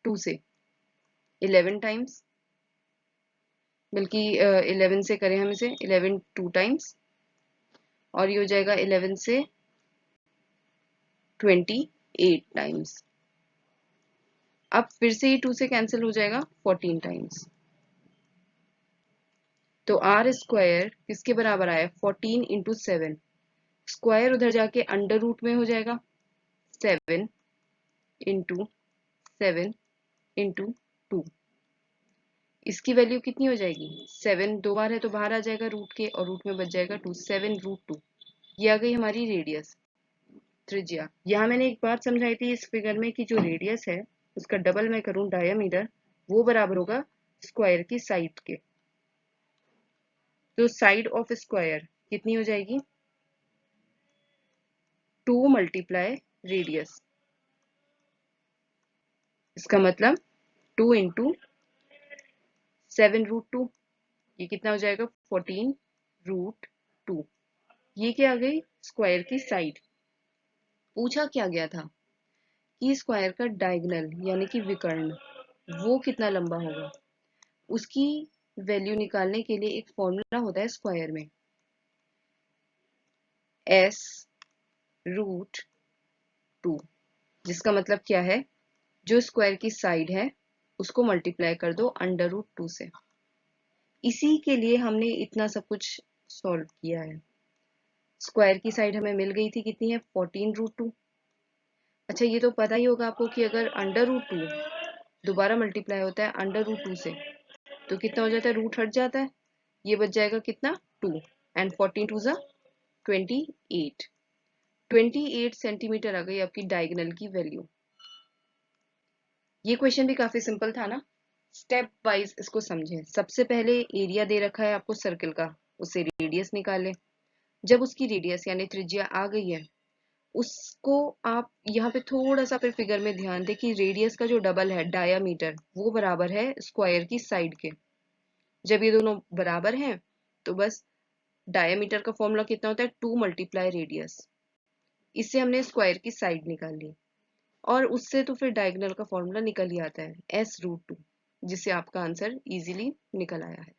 2 से, 11 टाइम्स, बल्कि 11 से करें हम इसे, 11 2 टाइम्स, और ये हो जाएगा 11 से 28 टाइम्स। अब फिर से ये 2 से कैंसिल हो जाएगा 14 टाइम्स। तो आर स्क्वायर किसके बराबर आया, 14 इंटू 7। स्क्वायर उधर जाके अंडर रूट में हो जाएगा, 7 इंटू 7 इंटू 2। इसकी वैल्यू कितनी हो जाएगी, 7 दो बार है तो बाहर आ जाएगा रूट के, और रूट में बच जाएगा 2, 7√2। ये आ गई हमारी रेडियस, त्रिज्या। यहाँ मैंने एक बात समझाई थी इस फिगर में कि जो रेडियस है उसका डबल मैं करूं डायमीटर, वो बराबर होगा स्क्वायर की साइड के। तो साइड ऑफ स्क्वायर कितनी हो जाएगी, 2 मल्टीप्लाई रेडियस। इसका मतलब 2 इंटू 7√2, ये कितना हो जाएगा, 14√2। ये क्या आ गई, स्क्वायर की साइड। पूछा क्या गया था कि स्क्वायर का डायगोनल यानी कि विकर्ण वो कितना लंबा होगा। उसकी वैल्यू निकालने के लिए एक फॉर्मूला होता है स्क्वायर में, s√2, जिसका मतलब क्या है, जो स्क्वायर की साइड है उसको मल्टीप्लाई कर दो अंडर रूट 2 से। इसी के लिए हमने इतना सब कुछ सॉल्व किया है। स्क्वायर की साइड हमें मिल गई थी, कितनी है, 14√2। अच्छा, ये तो पता ही होगा आपको कि अगर अंडर रूट 2 दोबारा मल्टीप्लाई होता है अंडर रूट 2 से तो कितना हो जाता है, रूट हट जाता है, ये बच जाएगा कितना, 2, एंड 14 2 ज़ा 28। 28 सेंटीमीटर आ गई आपकी डायगोनल की वैल्यू। ये क्वेश्चन भी काफी सिंपल था ना। स्टेप वाइज इसको समझें। सबसे पहले एरिया दे रखा है आपको सर्कल का, उससे रेडियस निकालें। जब उसकी रेडियस यानी त्रिज्या आ गई है, उसको आप यहाँ पे थोड़ा सा फिर फिगर में ध्यान दें कि रेडियस का जो डबल है डायामीटर, वो बराबर है स्क्वायर की साइड के। जब ये दोनों बराबर हैं तो बस डायमीटर का फॉर्मूला कितना होता है 2 मल्टीप्लाई रेडियस। इससे हमने स्क्वायर की साइड निकाल ली और उससे तो फिर डायगोनल का फॉर्मूला निकल ही आता है s√2, जिससे आपका आंसर इजीली निकल आया है।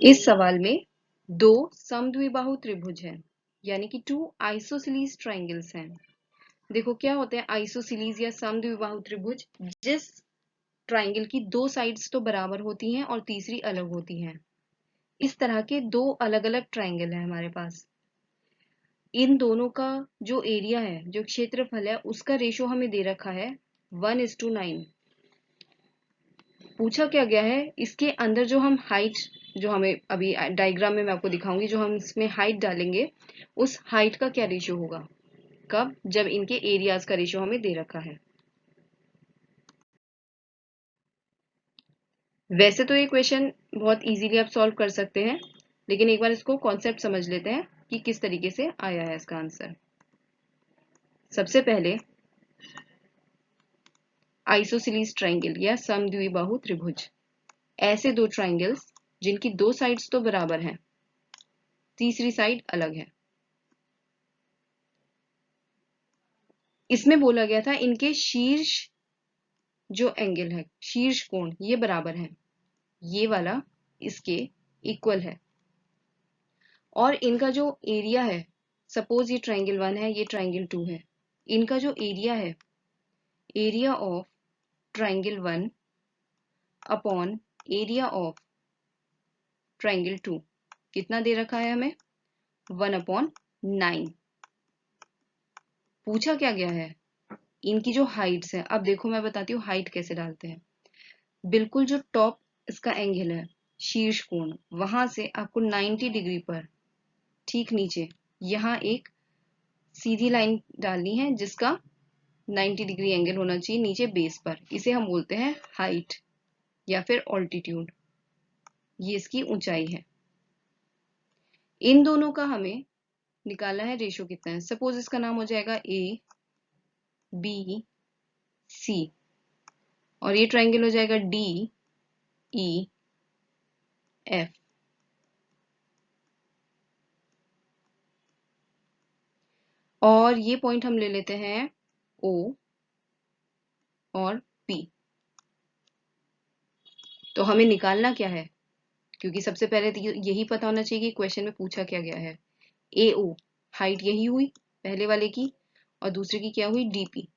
इस सवाल में दो समद्विबाहु त्रिभुज हैं, यानी कि 2 आइसोसेलेस ट्रायंगल्स हैं। देखो क्या होते हैं आइसोसेलेस या समद्विबाहु त्रिभुज, जिस ट्रायंगल की दो साइड्स तो बराबर होती हैं और तीसरी अलग होती हैं। इस तरह के दो अलग अलग ट्रायंगल है हमारे पास। इन दोनों का जो एरिया है, जो क्षेत्रफल है, उसका रेशो हमें दे रखा है 1:9। पूछा क्या गया है, इसके अंदर जो हम हाइट, जो हमें अभी डायग्राम में मैं आपको दिखाऊंगी, जो हम इसमें हाइट डालेंगे उस हाइट का क्या रेशो होगा। कब? जब इनके एरियाज का रेशो हमें दे रखा है। वैसे तो ये क्वेश्चन बहुत इजीली आप सॉल्व कर सकते हैं, लेकिन एक बार इसको कॉन्सेप्ट समझ लेते हैं कि किस तरीके से आया है इसका आंसर। सबसे पहले आइसोसेलेस ट्रायंगल या समद्विबाहु त्रिभुज, ऐसे दो ट्रायंगल्स जिनकी दो साइड्स तो बराबर हैं, तीसरी साइड अलग है। इसमें बोला गया था इनके शीर्ष जो एंगल है, शीर्ष कोण, ये बराबर है, ये वाला इसके इक्वल है। और इनका जो एरिया है, सपोज ये ट्रायंगल 1 है, ये ट्रायंगल 2 है, इनका जो एरिया है, area of triangle 1 upon area of triangle 2 कितना दे रखा है हमें 1/9। पूछा क्या गया है, इनकी जो हाइट्स है। अब देखो मैं बताती हूँ हाइट कैसे डालते हैं। बिल्कुल जो टॉप इसका एंगल है, शीर्ष कोण, वहां से आपको 90 डिग्री पर ठीक नीचे यहाँ एक सीधी लाइन डालनी है जिसका 90 डिग्री एंगल होना चाहिए नीचे बेस पर। इसे हम बोलते हैं हाइट या फिर ऑल्टीट्यूड। ये इसकी ऊंचाई है। इन दोनों का हमें निकालना है रेशो कितना है। सपोज इसका नाम हो जाएगा ए बी सी और ये ट्रायंगल हो जाएगा डी ई एफ। और ये पॉइंट हम ले लेते हैं ओ और पी। तो हमें निकालना क्या है, क्योंकि सबसे पहले तो यही पता होना चाहिए कि क्वेश्चन में पूछा क्या गया है। ए ओ हाइट यही हुई पहले वाले की, और दूसरे की क्या हुई डीपी।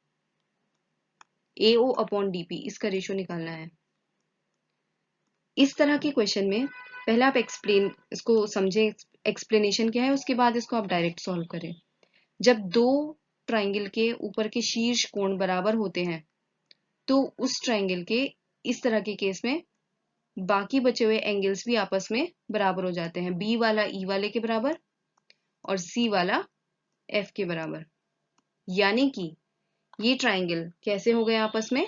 ए ओ अपॉन डीपी, इसका रेशो निकालना है। इस तरह के क्वेश्चन में पहले आप इसको समझें, एक्सप्लेनेशन क्या है, उसके बाद इसको आप डायरेक्ट सॉल्व करें। जब दो ट्रायंगल के ऊपर के शीर्ष कोण बराबर होते हैं तो उस ट्रायंगल के इस तरह के केस में बाकी बचे हुए एंगल्स भी आपस में बराबर हो जाते हैं। बी वाला ई वाले के बराबर और सी वाला एफ के बराबर। यानी कि ये ट्रायंगल कैसे हो गए आपस में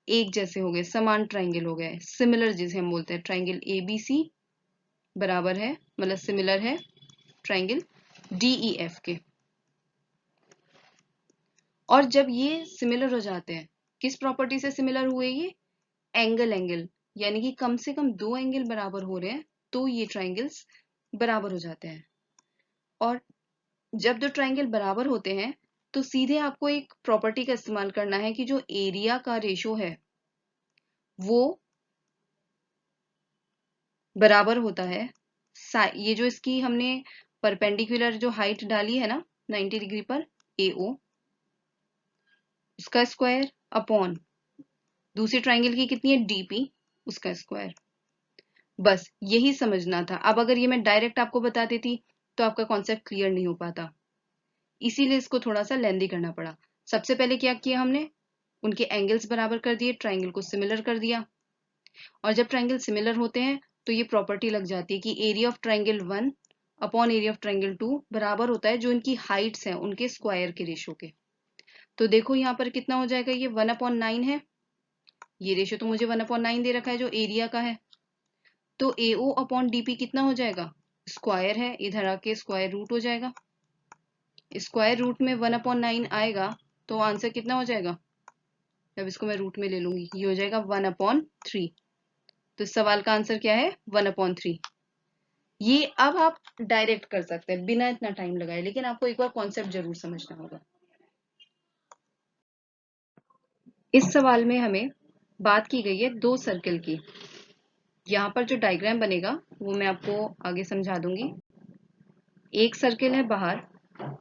एक जैसे हो गए, समान ट्रायंगल हो गए। सिमिलर जिसे हम बोलते हैं, ट्रायंगल एबीसी बराबर है, मतलब सिमिलर है ट्रायंगल डीईएफ के। और जब ये सिमिलर हो जाते हैं, किस प्रॉपर्टी से सिमिलर हुए ये, एंगल, यानी कि कम से कम दो एंगल बराबर हो रहे हैं तो ये ट्रायंगल्स बराबर हो जाते हैं। और जब दो ट्रायंगल बराबर होते हैं तो सीधे आपको एक प्रॉपर्टी का इस्तेमाल करना है कि जो एरिया का रेशो है वो बराबर होता है ये जो इसकी हमने परपेंडिकुलर जो हाइट डाली है ना 90 डिग्री पर AO, उसका स्क्वायर अपॉन दूसरी ट्रायंगल की कितनी है DP, उसका स्क्वायर। बस यही समझना था। अब अगर ये मैं डायरेक्ट आपको बता देती तो आपका कॉन्सेप्ट क्लियर नहीं हो पाता, इसीलिए इसको थोड़ा सा लेंदी करना पड़ा। सबसे पहले क्या किया हमने, उनके एंगल्स बराबर कर दिए, ट्रायंगल को सिमिलर कर दिया। और जब ट्रायंगल सिमिलर होते हैं तो ये प्रॉपर्टी लग जाती है कि area of triangle 1 upon area of triangle 2 बराबर होता है जो इनकी हाइट्स हैं उनके स्क्वायर के रेशो के। तो देखो यहाँ पर कितना हो जाएगा, ये 1/9 है। ये रेशो तो मुझे 1/9 दे रखा है जो एरिया का है। तो AO अपॉन DP कितना हो जाएगा, स्क्वायर है, इधर आके स्क्वायर रूट हो जाएगा। स्क्वायर रूट में 1/9 आएगा तो आंसर कितना हो जाएगा अब इसको मैं रूट में ले लूंगी, ये हो जाएगा 1/3। तो इस सवाल का आंसर क्या है? 1/3। ये अब आप डायरेक्ट कर सकते हैं बिना इतना टाइम लगाए, लेकिन आपको एक बार कॉन्सेप्ट जरूर समझना होगा। इस सवाल में हमें बात की गई है 2 सर्कल की। यहाँ पर जो डायग्राम बनेगा वो मैं आपको आगे समझा दूंगी। एक सर्कल है बाहर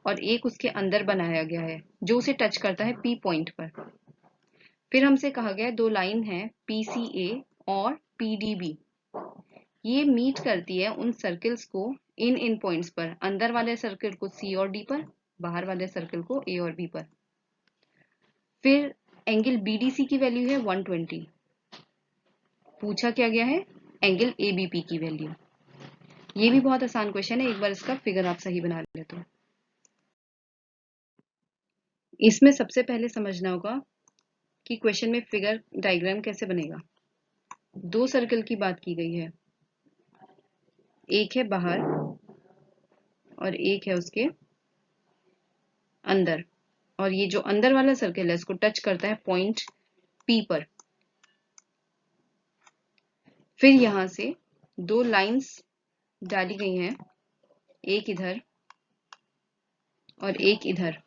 और एक उसके अंदर बनाया गया है जो उसे टच करता है P पॉइंट पर। फिर हमसे कहा गया है 2 लाइन है PCA और PDB, ये मीट करती है उन सर्कल्स को इन पॉइंट्स पर, अंदर वाले सर्कल को C और D पर, बाहर वाले सर्कल को A और B पर। फिर एंगल BDC की वैल्यू है 120। पूछा क्या गया है? एंगल ABP की वैल्यू। ये भी बहुत आसान क्वेश्चन है, एक बार इसका फिगर आप सही बना ले तो। इसमें सबसे पहले समझना होगा कि क्वेश्चन में फिगर डायग्राम कैसे बनेगा। 2 सर्कल की बात की गई है, एक है बाहर और एक है उसके अंदर, और ये जो अंदर वाला सर्कल है इसको टच करता है पॉइंट P पर। फिर यहां से 2 लाइंस डाली गई हैं, एक इधर और एक इधर।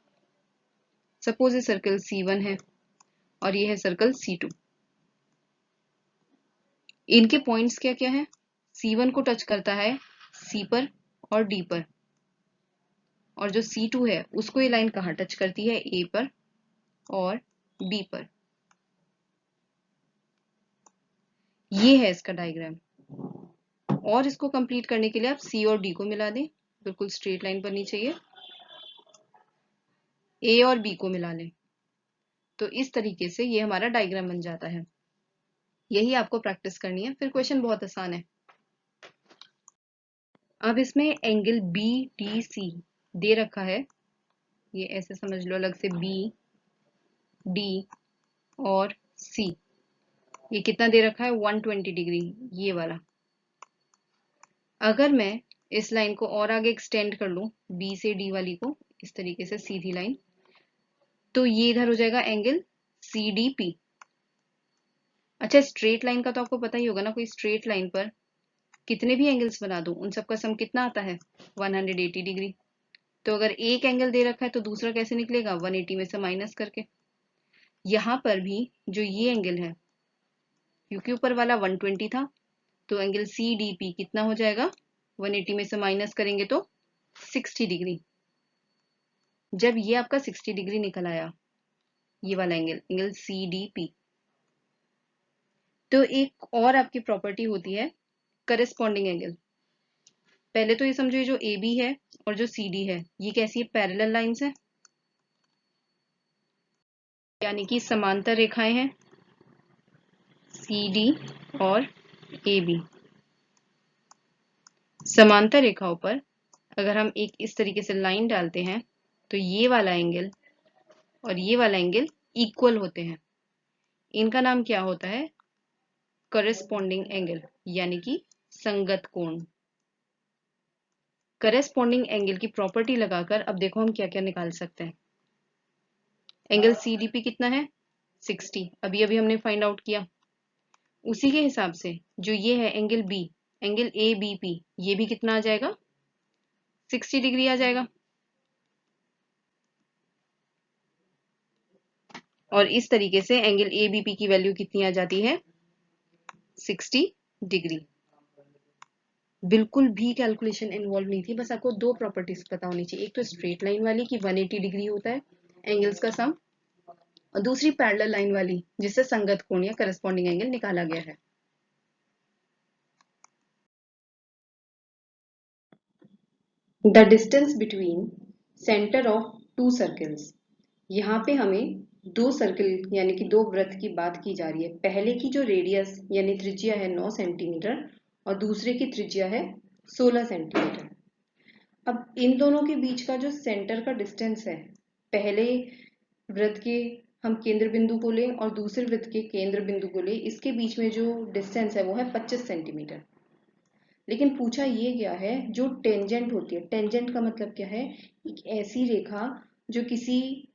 सपोज ये सर्कल C1 है और ये है सर्कल C2। इनके पॉइंट्स क्या क्या है? C1 को टच करता है C पर और D पर, और जो C2 है उसको ये लाइन कहाँ टच करती है? A पर और B पर। ये है इसका डायग्राम। और इसको कंप्लीट करने के लिए आप C और D को मिला दें, बिल्कुल स्ट्रेट लाइन बननी चाहिए। A और B को मिला लें, तो इस तरीके से ये हमारा डायग्राम बन जाता है। यही आपको प्रैक्टिस करनी है, फिर क्वेश्चन बहुत आसान है। अब इसमें एंगल BDC दे रखा है, ये ऐसे समझ लो अलग से B, D और C। ये कितना दे रखा है? 120 डिग्री, ये वाला। अगर मैं इस लाइन को और आगे एक्सटेंड कर लूं, B से D वाली को, इस तरीके से सीधी लाइन, तो ये इधर हो जाएगा एंगल CDP। अच्छा, स्ट्रेट लाइन का तो आपको पता ही होगा ना, कोई स्ट्रेट लाइन पर कितने भी एंगल्स बना दूं उन सबका सम कितना आता है? 180 डिग्री। तो अगर एक एंगल दे रखा है तो दूसरा कैसे निकलेगा? 180 में से माइनस करके। यहां पर भी जो ये एंगल है, क्योंकि ऊपर वाला 120 था, तो एंगल CDP कितना हो जाएगा? 180 में से माइनस करेंगे तो 60 डिग्री। जब ये आपका 60 डिग्री निकल आया, ये वाला एंगल, एंगल CDP, तो एक और आपकी प्रॉपर्टी होती है करस्पॉन्डिंग एंगल। पहले तो ये समझो, ये जो AB है और जो CD है ये कैसी है? पैरेलल लाइंस है, यानी कि समांतर रेखाएं हैं CD और AB। समांतर रेखाओं पर अगर हम एक इस तरीके से लाइन डालते हैं तो ये वाला एंगल और ये वाला एंगल इक्वल होते हैं। इनका नाम क्या होता है? करस्पॉन्डिंग एंगल, यानी कि संगत कोण। करस्पॉन्डिंग एंगल की प्रॉपर्टी लगाकर अब देखो हम क्या क्या निकाल सकते हैं। एंगल CDP कितना है? 60, अभी अभी हमने फाइंड आउट किया। उसी के हिसाब से जो ये है एंगल B, एंगल ABP, ये भी कितना आ जाएगा? 60 डिग्री आ जाएगा। और इस तरीके से एंगल ABP की वैल्यू कितनी आ जाती है? 60 डिग्री। बिल्कुल भी कैलकुलेशन इन्वॉल्व नहीं थी, बस आपको 2 प्रॉपर्टीज पता होनी चाहिए। एक तो स्ट्रेट लाइन वाली कि 180 डिग्री होता है एंगल्स का सम, और दूसरी पैरेलल लाइन वाली जिससे संगत कोण या करस्पॉन्डिंग एंगल निकाला गया है। The distance between centre of 2 circles. यहाँ पे हमें 2 सर्कल यानी कि 2 वृत्त की बात की जा रही है। पहले की जो रेडियस यानी त्रिज्या है 9 सेंटीमीटर और दूसरे की त्रिज्या है 16 सेंटीमीटर। अब इन दोनों के बीच का जो सेंटर का डिस्टेंस है, पहले वृत्त के हम केंद्र बिंदु को लें और दूसरे वृत्त के केंद्र बिंदु को लें, इसके बीच में जो डिस्टेंस है वो है 25 सेंटीमीटर। लेकिन पूछा ये गया है जो टेंजेंट होती है, टेंजेंट का मतलब क्या है? एक ऐसी रेखा जो किसी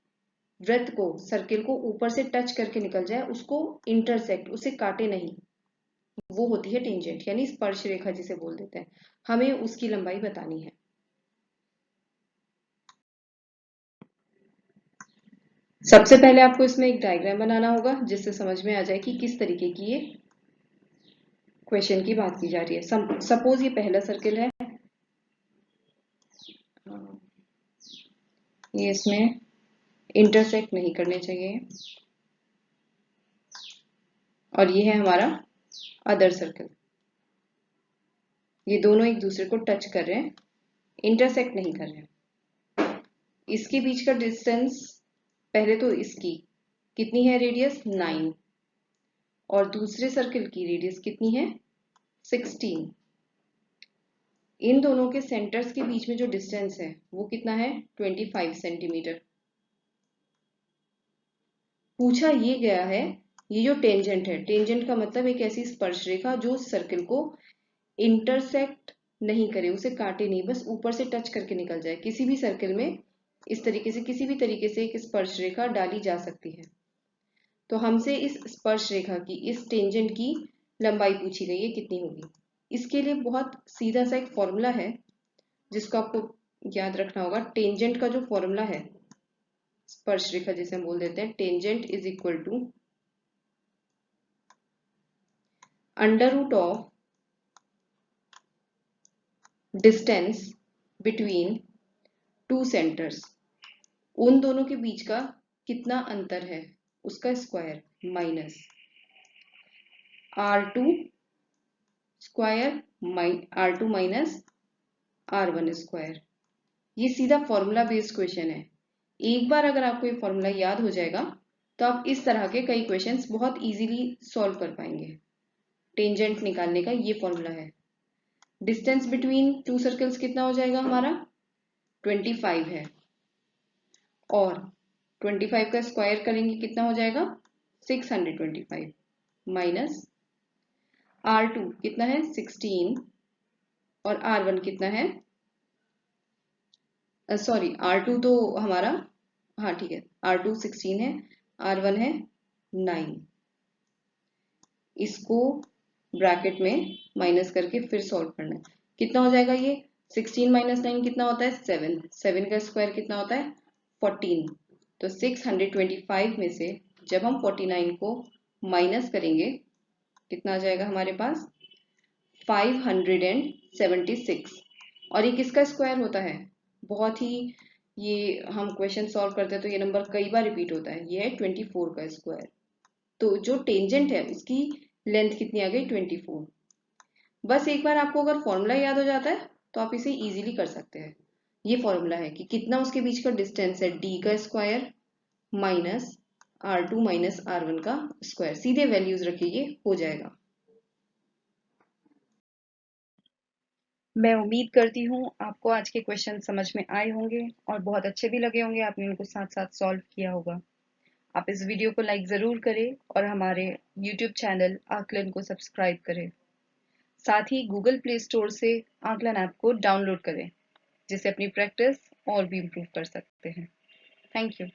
वृत्त को, सर्किल को ऊपर से टच करके निकल जाए, उसको इंटरसेक्ट, उसे काटे नहीं, वो होती है टेंजेंट, यानी स्पर्श रेखा जिसे बोल देते हैं। हमें उसकी लंबाई बतानी है। सबसे पहले आपको इसमें एक डायग्राम बनाना होगा जिससे समझ में आ जाए कि किस तरीके की ये क्वेश्चन की बात की जा रही है। सपोज ये पहला सर्किल है, ये इसमें इंटरसेक्ट नहीं करने चाहिए, और ये है हमारा अदर सर्कल। ये दोनों एक दूसरे को टच कर रहे हैं, इंटरसेक्ट नहीं कर रहे हैं। इसके बीच का डिस्टेंस, पहले तो इसकी कितनी है रेडियस, 9, और दूसरे सर्किल की रेडियस कितनी है, 16। इन दोनों के सेंटर्स के बीच में जो डिस्टेंस है वो कितना है, 25 सेंटीमीटर। पूछा ये गया है, ये जो टेंजेंट है, टेंजेंट का मतलब एक ऐसी स्पर्श रेखा जो सर्किल को इंटरसेक्ट नहीं करे, उसे काटे नहीं, बस ऊपर से टच करके निकल जाए। किसी भी सर्किल में इस तरीके से, किसी भी तरीके से एक स्पर्श रेखा डाली जा सकती है। तो हमसे इस स्पर्श रेखा की, इस टेंजेंट की लंबाई पूछी गई है, कितनी होगी। इसके लिए बहुत सीधा सा एक फॉर्मूला है जिसको आपको याद रखना होगा। टेंजेंट का जो फॉर्मूला है, स्पर्श रेखा जिसे हम बोल देते हैं, tangent is equal to under root of distance between two centres, उन दोनों के बीच का कितना अंतर है उसका square, minus R2 square, R2 minus R1 square. ये सीधा फॉर्मूला बेस्ड क्वेश्चन है। एक बार अगर आपको ये फॉर्मूला याद हो जाएगा तो आप इस तरह के कई क्वेश्चंस बहुत इजीली सॉल्व कर पाएंगे। टेंजेंट निकालने का ये फॉर्मूला है। डिस्टेंस बिटवीन टू सर्कल्स कितना हो जाएगा हमारा, 25 है, और 25 का स्क्वायर करेंगे कितना हो जाएगा, 625, माइनस R2 कितना है, 16, और R1 कितना है, सॉरी R2 तो हमारा, हाँ ठीक है, R2 16 है, R1 है 9। इसको ब्रैकेट में माइनस करके फिर सॉल्व करना है। कितना हो जाएगा ये, 16 माइनस 9 कितना होता है, 7। 7 का स्क्वायर कितना होता है, 14। तो 625 में से जब हम 49 को माइनस करेंगे कितना आ जाएगा हमारे पास, 576। और ये किसका स्क्वायर होता है, बहुत ही, ये हम क्वेश्चन सॉल्व करते हैं तो ये नंबर कई बार रिपीट होता है, ये है 24 का स्क्वायर। तो जो टेंजेंट है उसकी लेंथ कितनी आ गई, 24। बस एक बार आपको अगर फॉर्मूला याद हो जाता है तो आप इसे इजीली कर सकते हैं। ये फॉर्मूला है कि कितना उसके बीच का डिस्टेंस है, d का square minus R2 minus R1 का स्क्वायर। सीधे वैल्यूज रखिए, हो जाएगा। मैं उम्मीद करती हूँ आपको आज के क्वेश्चन समझ में आए होंगे और बहुत अच्छे भी लगे होंगे, आपने उनको साथ साथ सॉल्व किया होगा। आप इस वीडियो को लाइक ज़रूर करें और हमारे YouTube चैनल आकलन को सब्सक्राइब करें। साथ ही गूगल प्ले स्टोर से आकलन ऐप को डाउनलोड करें, जिससे अपनी प्रैक्टिस और भी इम्प्रूव कर सकते हैं। Thank you.